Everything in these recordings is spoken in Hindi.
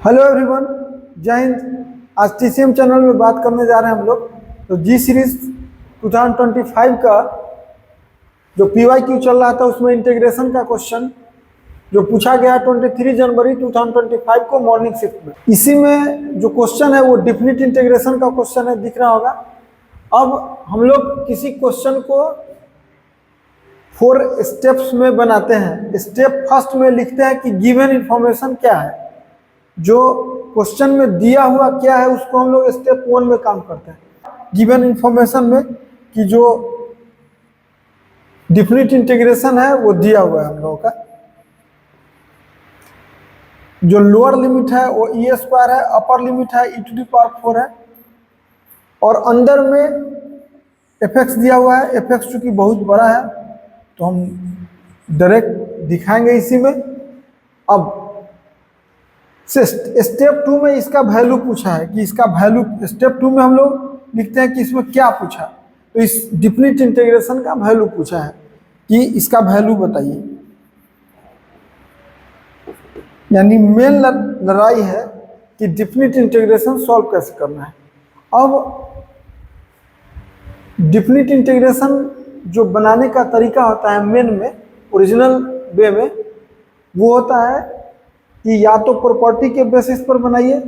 हेलो एवरीवन, जय हिंद। आज टीसीएम चैनल में बात करने जा रहे हैं हम लोग। तो जी सीरीज 2025 का जो पीवाईक्यू चल रहा था उसमें इंटीग्रेशन का क्वेश्चन जो पूछा गया 23 जनवरी 2025 को मॉर्निंग शिफ्ट में। इसी में जो क्वेश्चन है वो डिफिनिट इंटीग्रेशन का क्वेश्चन है, दिख रहा होगा। अब हम लोग किसी क्वेश्चन को 4 स्टेप्स में बनाते हैं। स्टेप फर्स्ट में लिखते हैं कि गिवन इंफॉर्मेशन क्या है, जो क्वेश्चन में दिया हुआ क्या है उसको हम लोग स्टेप 1 में काम करते हैं। गिवन इंफॉर्मेशन में कि जो डिफिनिट इंटीग्रेशन है वो दिया हुआ है हम लोगों का। जो लोअर लिमिट है वो e स्क्वायर है, अपर लिमिट है e⁴ है, और अंदर में fx दिया हुआ है। fx चूंकि बहुत बड़ा है तो हम डायरेक्ट दिखाएंगे इसी में। अब स्टेप 2 में इसका वैल्यू पूछा है कि इसका वैल्यू, स्टेप 2 में हम लोग लिखते हैं कि इसमें क्या पूछा। तो इस डिफिनिट इंटीग्रेशन का वैल्यू पूछा है कि इसका वैल्यू बताइए, यानी मेन लड़ाई है कि डिफिनिट इंटीग्रेशन सॉल्व कैसे करना है। अब डिफिनिट इंटीग्रेशन जो बनाने का तरीका होता है मेन में, ओरिजिनल वे में, वो होता है कि या तो प्रॉपर्टी के बेसिस पर बनाइए,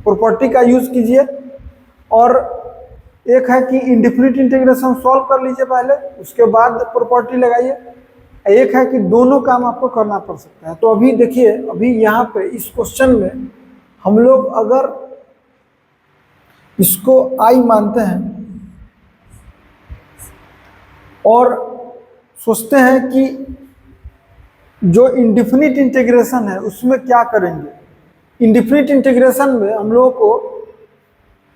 प्रॉपर्टी का यूज कीजिए, और एक है कि इंडिफिनिट इंटीग्रेशन सॉल्व कर लीजिए पहले, उसके बाद प्रॉपर्टी लगाइए। एक है कि दोनों काम आपको करना पड़ सकता है। तो अभी देखिए, अभी यहाँ पे इस क्वेश्चन में हम लोग अगर इसको आई मानते हैं और सोचते हैं कि जो इंडिफिनिट इंटीग्रेशन है उसमें क्या करेंगे। इंडिफिनिट इंटीग्रेशन में हम लोगों को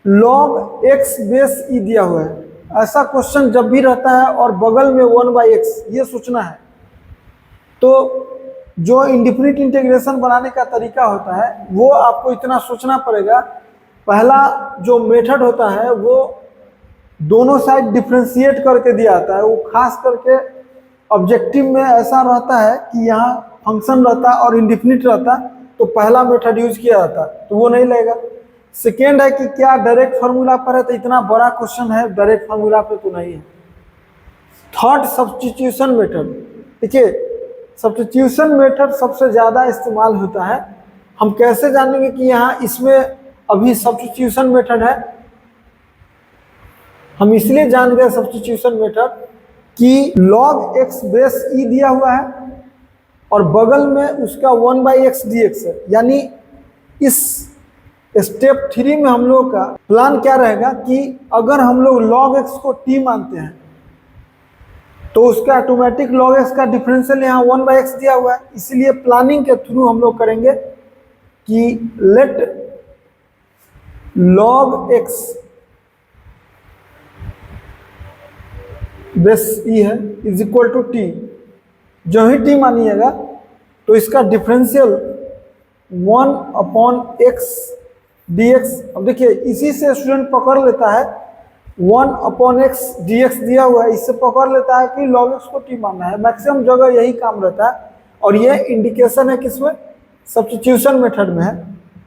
log x बेस ई दिया हुआ है। ऐसा क्वेश्चन जब भी रहता है और बगल में 1/x, ये सोचना है। तो जो इंडिफिनिट इंटीग्रेशन बनाने का तरीका होता है वो आपको इतना सोचना पड़ेगा। पहला जो मेथड होता है वो दोनों साइड डिफ्रेंशिएट करके दिया जाता है। वो खास करके ऑब्जेक्टिव में ऐसा रहता है कि यहाँ फंक्शन रहता और इंडिफिनिट रहता, तो पहला मेथड यूज किया जाता, तो वो नहीं लगेगा। सेकेंड है कि क्या डायरेक्ट फार्मूला पर है, तो इतना बड़ा क्वेश्चन है, डायरेक्ट फार्मूला पे तो नहीं है। Third, substitution method. देखिए, सब्स्टिट्यूशन मेथड सबसे ज़्यादा इस्तेमाल होता है। हम कैसे जानेंगे कि यहाँ इसमें अभी सब्स्टिट्यूशन मेथड है? हम इसलिए जान गए सब्स्टिट्यूशन मेथड कि log x बेस ई दिया हुआ है और बगल में उसका 1/x dx है। यानी इस स्टेप 3 में हम लोग का प्लान क्या रहेगा कि अगर हम लोग log x को t मानते हैं तो उसका ऑटोमेटिक log x का डिफरेंशियल यहाँ 1/x दिया हुआ है। इसलिए प्लानिंग के थ्रू हम लोग करेंगे कि लेट log x बेस ई है इज इक्वल टू टी। जो ही टी मानिएगा तो इसका डिफरेंशियल 1/x dx। अब देखिए, इसी से स्टूडेंट पकड़ लेता है 1/x dx दिया हुआ है, इससे पकड़ लेता है कि log x को t मानना है। मैक्सिमम जगह यही काम रहता है, और ये इंडिकेशन है किसमें? सब्स्टिट्यूशन मेथड में है।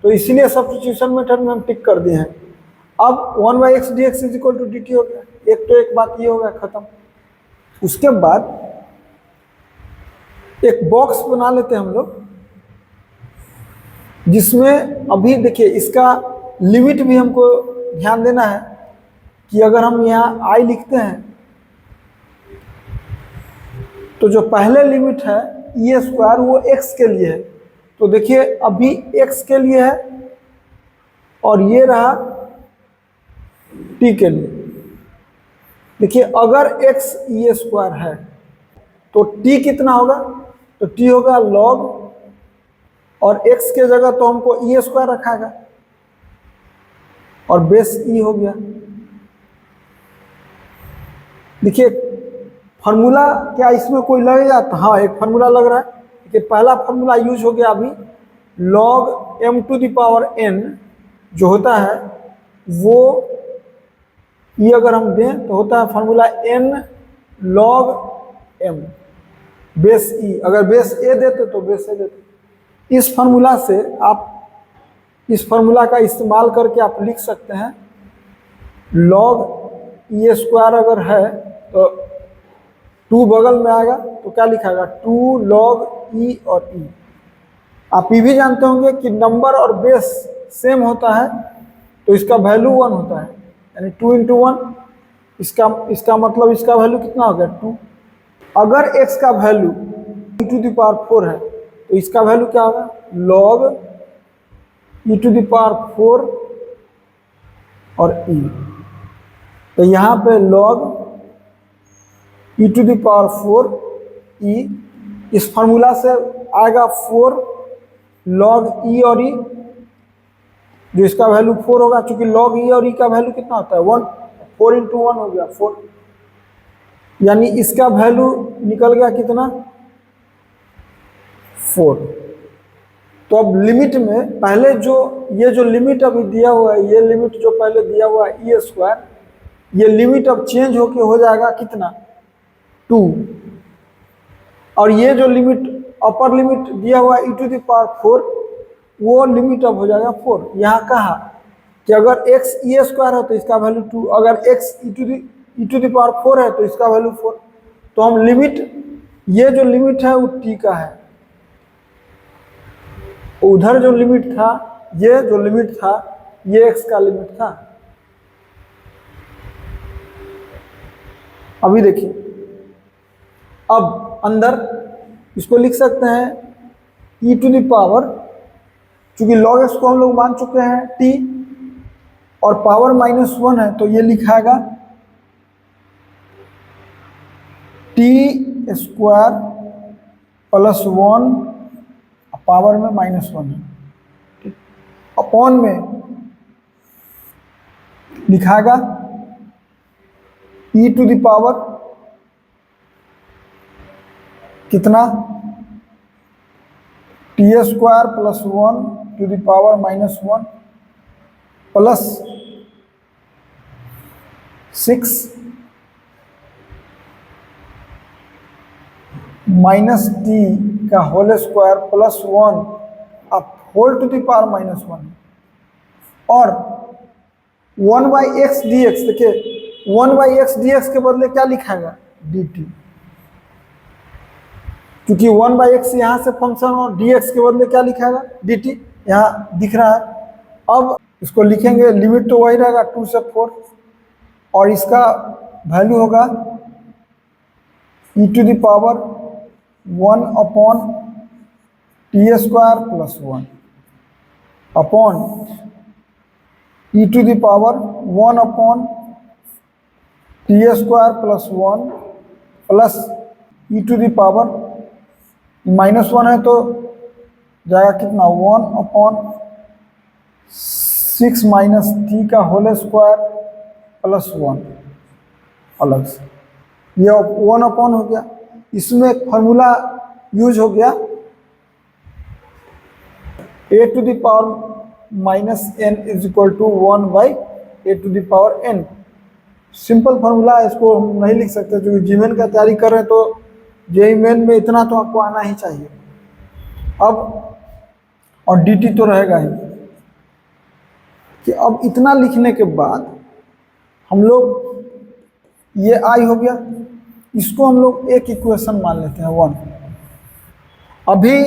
तो इसीलिए सब्स्टिट्यूशन मेथड में हम टिक कर दिए हैं। अब 1/x dx is equal to dt हो गया। एक तो एक बात ये हो गया, खत्म। उसके बाद एक बॉक्स बना लेते हैं हम लोग, जिसमें अभी देखिए इसका लिमिट भी हमको ध्यान देना है कि अगर हम यहाँ i लिखते हैं तो जो पहले लिमिट है e स्क्वायर वो x के लिए है। तो देखिए अभी x के लिए है और ये रहा t के लिए। देखिए, अगर x e स्क्वायर है तो t कितना होगा? तो t होगा log, और x के जगह तो हमको e स्क्वायर रखाएगा और बेस e हो गया। देखिए, फार्मूला क्या इसमें कोई लग जाता? हाँ, एक फार्मूला लग रहा है। देखिए, पहला फार्मूला यूज हो गया अभी, log m⁴n जो होता है वो ये अगर हम दें तो होता है formula n log m base e। अगर बेस a देते तो बेस a देते। इस फार्मूला से आप इस फॉर्मूला का इस्तेमाल करके आप लिख सकते हैं log ई स्क्वायर अगर है तो 2 बगल में आएगा तो क्या लिखाएगा 2 log ई और ई। आप ये भी जानते होंगे कि नंबर और बेस सेम होता है तो इसका वैल्यू 1 होता है, यानी 2 × 1 इसका मतलब इसका वैल्यू कितना हो गया 2। अगर x का वैल्यू e⁴ है तो इसका वैल्यू क्या होगा log e⁴ और e। तो यहाँ पे log e⁴ e इस फार्मूला से आएगा 4 log e और e, जो इसका वैल्यू 4 होगा, क्योंकि log e और e का वैल्यू कितना होता है 1, 4 × 1 हो गया 4, यानी इसका वैल्यू निकल गया कितना 4। तो अब लिमिट में पहले जो ये जो लिमिट अभी दिया हुआ है, ये लिमिट जो पहले दिया हुआ है ई स्क्वायर, ये लिमिट अब चेंज होके हो जाएगा कितना 2, और ये जो लिमिट अपर लिमिट दिया हुआ है e⁴ वो लिमिट अब हो जाएगा 4। यहाँ कहा कि अगर x ई स्क्वायर है तो इसका वैल्यू 2, अगर x e⁴ है तो इसका वैल्यू 4। तो हम लिमिट, ये जो लिमिट है वो t का है, उधर जो लिमिट था, ये जो लिमिट था ये x का लिमिट था। अभी देखिए, अब अंदर इसको लिख सकते हैं e⁴, चूंकि log x को हम लोग मान चुके हैं t और पावर -1 है तो ये लिखाएगा t² + 1 पावर में -1 है, अपॉन में लिखाएगा e⁴ कितना t² + 1 ⁻⁻1 प्लस 6 माइनस t का होल स्क्वायर प्लस 1 अब होल टू द पावर -1, और 1/x dx, देखिए 1/x dx के बदले क्या लिखाएगा dt, क्योंकि 1/x यहाँ से फंक्शन और dx के बदले क्या लिखाएगा dt, यहाँ दिख रहा है। अब इसको लिखेंगे, लिमिट तो वही रहेगा 2 से 4, और इसका वैल्यू होगा e⁴ 1 upon t² + 1 upon e⁴ 1 upon t² + 1 plus e⁻, -1 है तो जाएगा कितना 1 अपॉन 6 माइनस t का होल स्क्वायर प्लस 1 अलग से, ये 1 अपॉन हो गया। इसमें एक फॉर्मूला यूज हो गया a⁻⁻n = 1/a⁴n, सिंपल फार्मूला है, इसको हम नहीं लिख सकते क्योंकि जीमेन का तैयारी कर रहे हैं तो जेईई मेन में इतना तो आपको आना ही चाहिए। अब और dt तो रहेगा ही, कि अब इतना लिखने के बाद हम लोग, ये i हो गया, इसको हम लोग एक इक्वेशन मान लेते हैं 1। अभी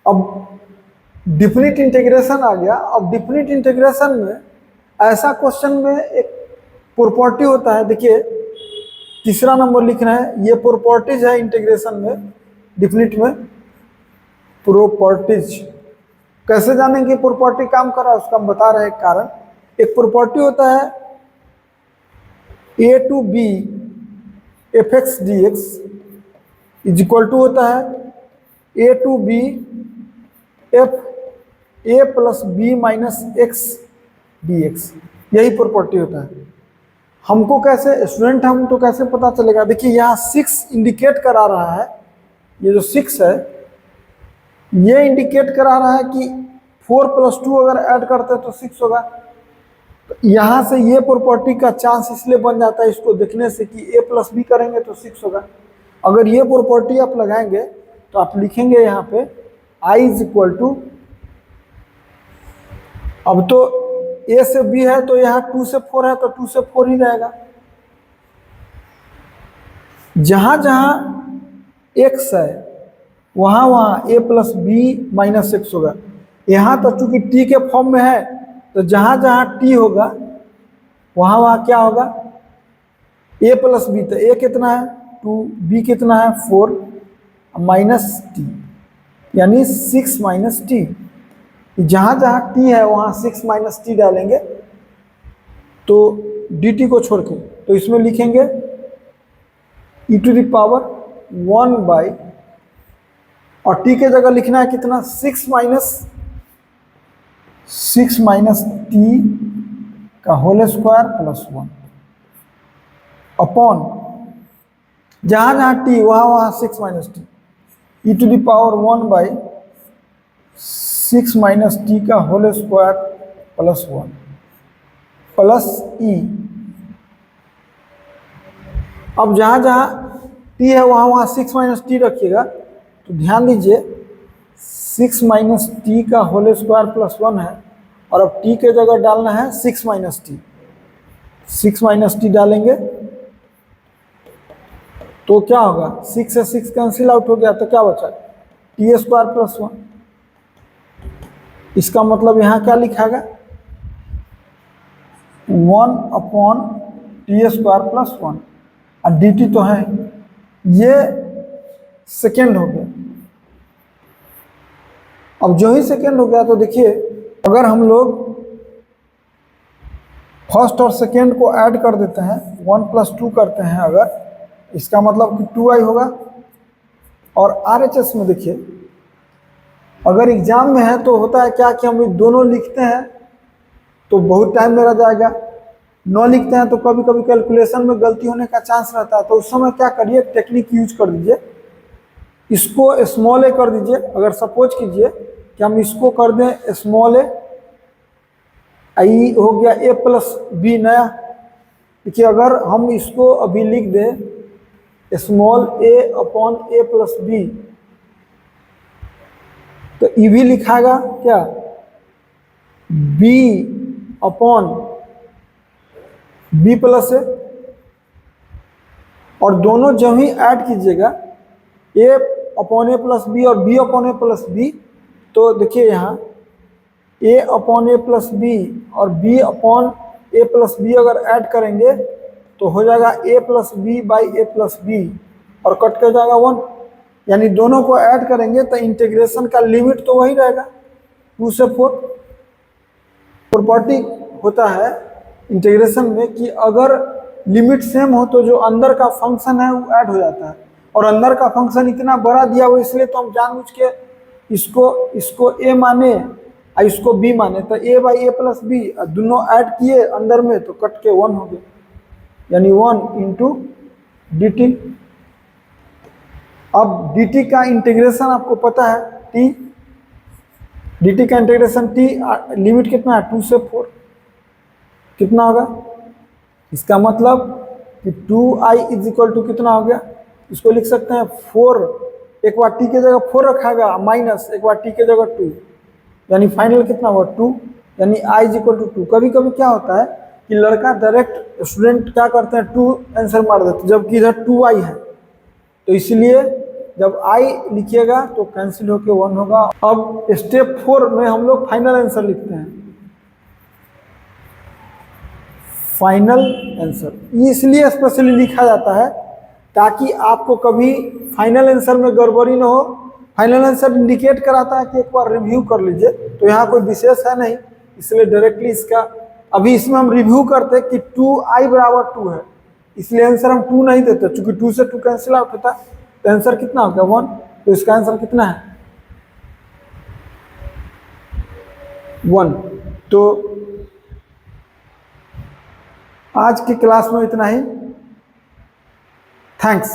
अब डिफिनिट इंटीग्रेशन आ गया। अब डिफिनिट इंटीग्रेशन में ऐसा क्वेश्चन में एक प्रॉपर्टी होता है, देखिए तीसरा नंबर लिखना है, ये प्रॉपर्टीज है इंटीग्रेशन में, डिफिनिट में प्रॉपर्टीज। कैसे जानेंगे प्रॉपर्टी काम कर रहा है उसका हम बता रहे हैं कारण। एक प्रॉपर्टी होता है a to b fx dx is equal to होता है a to b f a + b - x dx, यही प्रॉपर्टी होता है। हमको कैसे, स्टूडेंट हम तो कैसे पता चलेगा, देखिए यहाँ 6 इंडिकेट करा रहा है, ये जो 6 है ये इंडिकेट करा रहा है कि 4 + 2 अगर ऐड करते हैं तो 6 होगा। तो यहाँ से ये प्रॉपर्टी का चांस इसलिए बन जाता है इसको देखने से कि a + b करेंगे तो 6 होगा। अगर ये प्रॉपर्टी आप लगाएंगे तो आप लिखेंगे यहाँ पे i = अब तो ए से बी है तो यहाँ 2 से 4 है तो 2 से 4 ही रहेगा। जहां जहां x है वहां वहां a plus B minus X होगा। यहाँ तो चूंकि t के फॉर्म में है तो जहां जहां t होगा वहां वहां क्या होगा, a प्लस बी। तो a कितना है 2, b कितना है 4 माइनस t यानी 6 माइनस टी। जहां जहां t है वहां 6 माइनस टी डालेंगे तो dt को छोड़ के, तो इसमें लिखेंगे e to the power 1 by, और t के जगह लिखना है कितना 6 माइनस टी का होल स्क्वायर प्लस 1 अपॉन जहां जहां t वहां वहां 6 minus T, E to the power 1 by 6 minus T का whole square plus 1 plus E. अब जहां जहां टी है वहां वहां 6 माइनस टी रखिएगा, तो ध्यान दीजिए 6 माइनस टी का होल स्क्वायर प्लस 1 है, और अब टी के जगह डालना है 6 माइनस टी। 6 माइनस टी डालेंगे तो क्या होगा, 6 से 6 कैंसिल आउट हो गया तो क्या बचा टी स्क्वायर प्लस 1। इसका मतलब यहाँ क्या लिखाएगा 1 अपॉन टी स्क्वायर प्लस 1, और डी टी तो है, ये सेकेंड हो गया। अब जो ही सेकेंड हो गया तो देखिए अगर हम लोग फर्स्ट और सेकेंड को ऐड कर देते हैं 1 प्लस 2 करते हैं अगर, इसका मतलब कि 2i होगा। और RHS में देखिए अगर एग्जाम में है तो होता है क्या कि हम दोनों लिखते हैं तो बहुत टाइम मेरा जाएगा, न लिखते हैं तो कभी कभी कैलकुलेशन में गलती होने का चांस रहता है। तो उस समय क्या करिए, टेक्निक यूज कर दीजिए, इसको स्मॉल ए कर दीजिए। अगर सपोज कीजिए कि हम इसको कर दें स्मॉल ए, आई हो गया ए प्लस बी नया। देखिए अगर हम इसको अभी लिख दें small A upon A plus B, तो ई भी लिखाएगा क्या B upon B plus A, और दोनों जब ही ऐड कीजिएगा A upon A plus B और B upon A plus B, तो देखिए यहाँ A upon A plus B और B upon A plus B अगर ऐड करेंगे तो हो जाएगा A plus B by A plus B, और कट कर जाएगा 1। यानी दोनों को ऐड करेंगे तो इंटीग्रेशन का लिमिट तो वही रहेगा 2 से 4। प्रॉपर्टी होता है इंटीग्रेशन में कि अगर लिमिट सेम हो तो जो अंदर का फंक्शन है वो ऐड हो जाता है, और अंदर का फंक्शन इतना बड़ा दिया हुआ इसलिए तो हम जानबूझ के इसको ए माने और इसको बी माने, तो ए बाई ए प्लस बी दोनों ऐड किए अंदर में तो कट के 1 हो गया, यानी 1 इंटू डी टी। अब डी टी का इंटीग्रेशन आपको पता है टी, डी टी का इंटीग्रेशन टी लिमिट कितना है 2 से 4, कितना होगा, इसका मतलब कि 2i इज इक्वल टू कितना हो गया, इसको लिख सकते हैं 4, एक बार टी के जगह 4 रखागा माइनस एक बार टी के जगह 2, यानी फाइनल कितना हुआ 2, यानी i इज इक्वल टू 2। कभी कभी क्या होता है कि लड़का डायरेक्ट स्टूडेंट क्या करते हैं 2 आंसर मार देते जबकि इधर 2i है, तो इसलिए जब i लिखिएगा तो कैंसिल होके 1 होगा। अब स्टेप 4 में हम लोग फाइनल आंसर लिखते हैं, फाइनल आंसर इसलिए स्पेशली लिखा जाता है ताकि आपको कभी फाइनल आंसर में गड़बड़ी ना हो। फाइनल आंसर इंडिकेट कराता है कि एक बार रिव्यू कर लीजिए, तो यहाँ कोई विशेष है नहीं, इसलिए डायरेक्टली इसका अभी इसमें हम रिव्यू करते कि 2i बराबर 2 है, इसलिए आंसर हम 2 नहीं देते, चूंकि 2 से 2 कैंसिल आउट होता है तो आंसर कितना हो गया 1, तो इसका आंसर कितना है 1। तो आज की क्लास में इतना ही, थैंक्स।